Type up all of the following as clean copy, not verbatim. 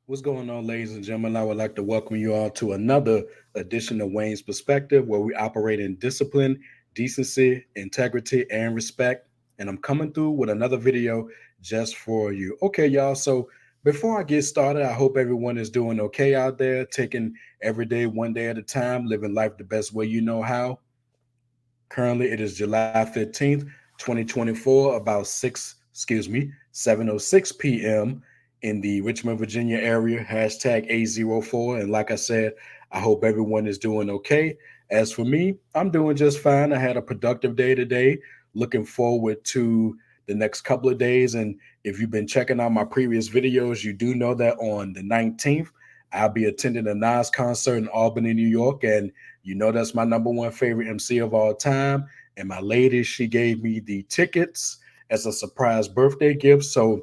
What's going on, ladies and gentlemen? I would like to welcome you all to another edition of Wayne's Perspective, where we operate in discipline, decency, integrity, and respect. And I'm coming through with another video just for you. Okay, y'all. So before I get started, I hope everyone is doing okay out there, taking every day one day at a time, living life the best way you know how. Currently, it is July 15th, 2024, about 7:06 p.m. in the Richmond, Virginia area, hashtag A04. And like I said, I hope everyone is doing okay. As for me, I'm doing just fine. I had a productive day today. Looking forward to the next couple of days. And if you've been checking out my previous videos, you do know that on the 19th, I'll be attending a Nas concert in Albany, New York. And you know that's my number one favorite MC of all time. And my lady, she gave me the tickets as a surprise birthday gift. So,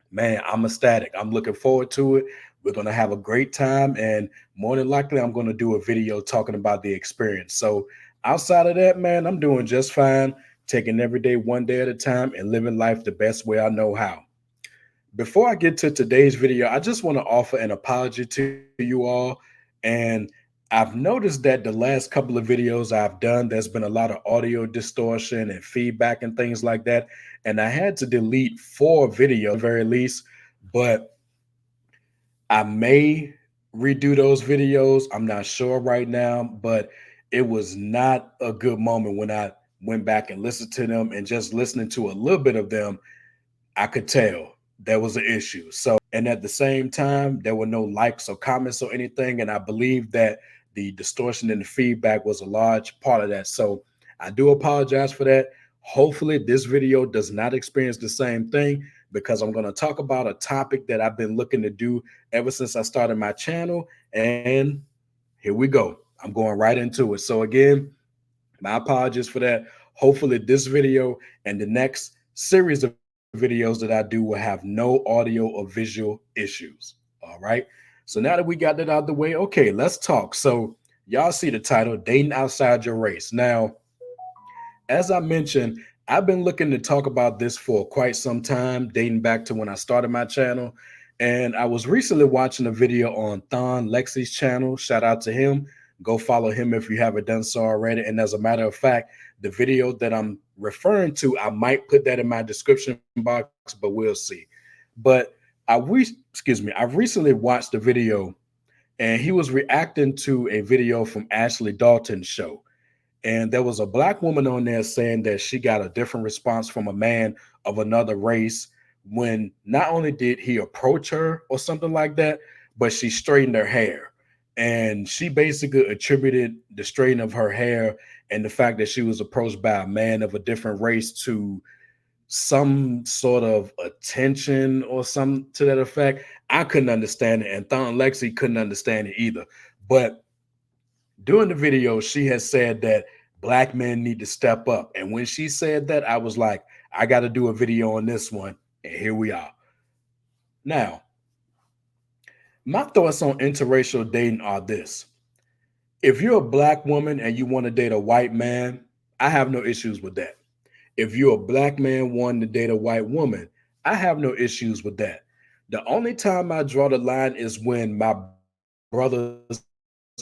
man, I'm ecstatic. I'm looking forward to it. We're going to have a great time. And more than likely, I'm going to do a video talking about the experience. So, outside of that, man, I'm doing just fine, taking every day one day at a time and living life the best way I know how. Before I get to today's video, I just want to offer an apology to you all. And I've noticed that the last couple of videos I've done, there's been a lot of audio distortion and feedback and things like that. And I had to delete four videos, very least, but I may redo those videos. I'm not sure right now, but it was not a good moment when I went back and listened to them, and just listening to a little bit of them, I could tell there was an issue. So, and at the same time, there were no likes or comments or anything. And I believe that the distortion and the feedback was a large part of that. So I do apologize for that. Hopefully, this video does not experience the same thing, because I'm going to talk about a topic that I've been looking to do ever since I started my channel. And here we go. I'm going right into it. So, again, my apologies for that. Hopefully, this video and the next series of videos that I do will have no audio or visual issues. All right. So now that we got that out of the way, okay, let's talk. So, y'all see the title, Dating Outside Your Race. Now, as I mentioned, I've been looking to talk about this for quite some time, dating back to when I started my channel. And I was recently watching a video on Thon Lexi's channel. Shout out to him. Go follow him if you haven't done so already. And as a matter of fact, the video that I'm referring to, I might put that in my description box, but we'll see. But I've recently watched a video, and he was reacting to a video from Ashley Dalton's show. And there was a black woman on there saying that she got a different response from a man of another race when not only did he approach her or something like that, but she straightened her hair. And she basically attributed the straightening of her hair and the fact that she was approached by a man of a different race to some sort of attention or some to that effect. I couldn't understand it, and Thon Lexi couldn't understand it either. But during the video, she has said that black men need to step up. And when she said that, I was like, I got to do a video on this one. And here we are. Now, my thoughts on interracial dating are this: if you're a black woman and you want to date a white man, I have no issues with that. If you're a black man wanting to date a white woman, I have no issues with that. The only time I draw the line is when my brothers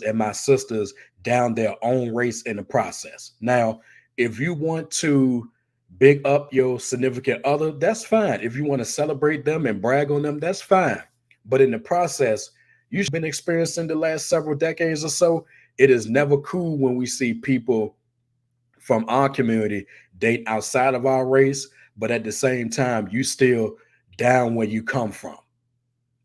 and my sisters down their own race in the process. Now, if you want to big up your significant other, that's fine. If you want to celebrate them and brag on them, that's fine. But in the process, usually been experiencing the last several decades or so, it is never cool when we see people from our community date outside of our race, but at the same time, you still down where you come from.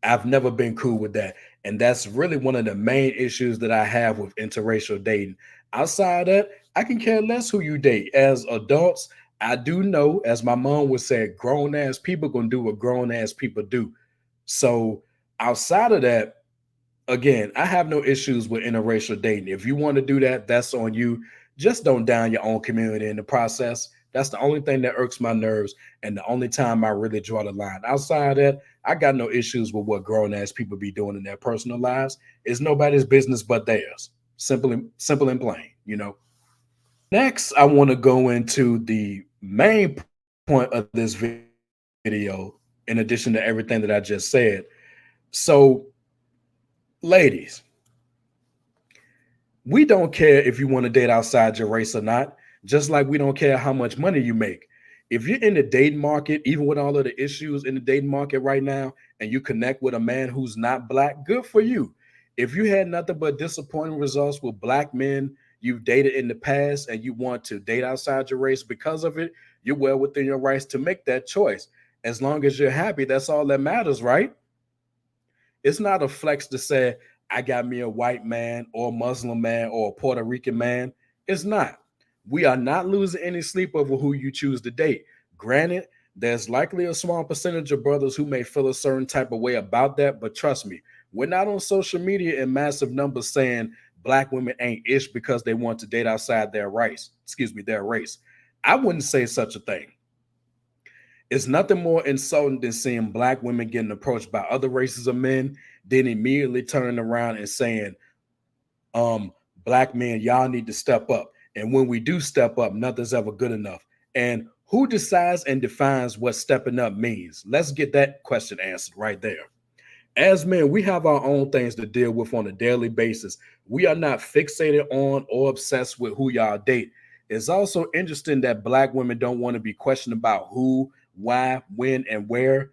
I've never been cool with that. And that's really one of the main issues that I have with interracial dating. Outside of that, I can care less who you date. As adults, I do know, as my mom would say, grown ass people gonna do what grown ass people do. So outside of that, again, I have no issues with interracial dating. If you want to do that, that's on you. Just don't down your own community in the process. That's the only thing that irks my nerves, and the only time I really draw the line. Outside of that, I got no issues with what grown ass people be doing in their personal lives. It's nobody's business but theirs. Simple and plain, you know. Next, I want to go into the main point of this video, in addition to everything that I just said. So, ladies, we don't care if you want to date outside your race or not, just like we don't care how much money you make. If you're in the dating market, even with all of the issues in the dating market right now, and you connect with a man who's not black, good for you. If you had nothing but disappointing results with black men you've dated in the past and you want to date outside your race because of it, you're well within your rights to make that choice. As long as you're happy, that's all that matters, right? It's not a flex to say, I got me a white man or a Muslim man or a Puerto Rican man. It's not. We are not losing any sleep over who you choose to date. Granted, there's likely a small percentage of brothers who may feel a certain type of way about that, but trust me, we're not on social media in massive numbers saying black women ain't ish because they want to date outside their race. Excuse me, their race. I wouldn't say such a thing. It's nothing more insulting than seeing black women getting approached by other races of men, then immediately turning around and saying, um, black men, y'all need to step up. And when we do step up, nothing's ever good enough. And who decides and defines what stepping up means? Let's get that question answered right there. As men, we have our own things to deal with on a daily basis. We are not fixated on or obsessed with who y'all date. It's also interesting that black women don't want to be questioned about who, why, when, and where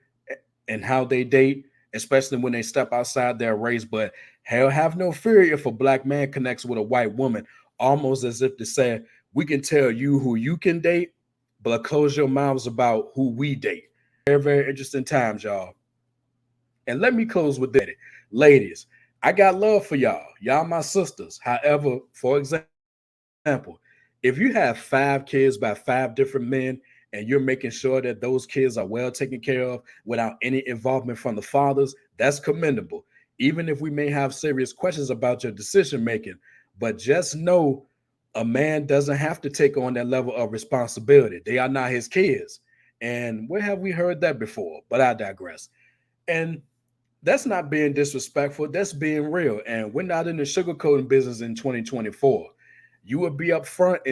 and how they date, especially when they step outside their race. But hell, have no fear if a black man connects with a white woman, almost as if to say, we can tell you who you can date, but close your mouths about who we date. Very, very interesting times, y'all. And let me close with this. Ladies, I got love for y'all. Y'all my sisters. However, for example, if you have 5 kids by 5 different men and you're making sure that those kids are well taken care of without any involvement from the fathers, that's commendable. Even if we may have serious questions about your decision making, but just know a man doesn't have to take on that level of responsibility. They are not his kids. And where have we heard that before? But I digress. And that's not being disrespectful. That's being real. And we're not in the sugarcoating business in 2024. You will be upfront and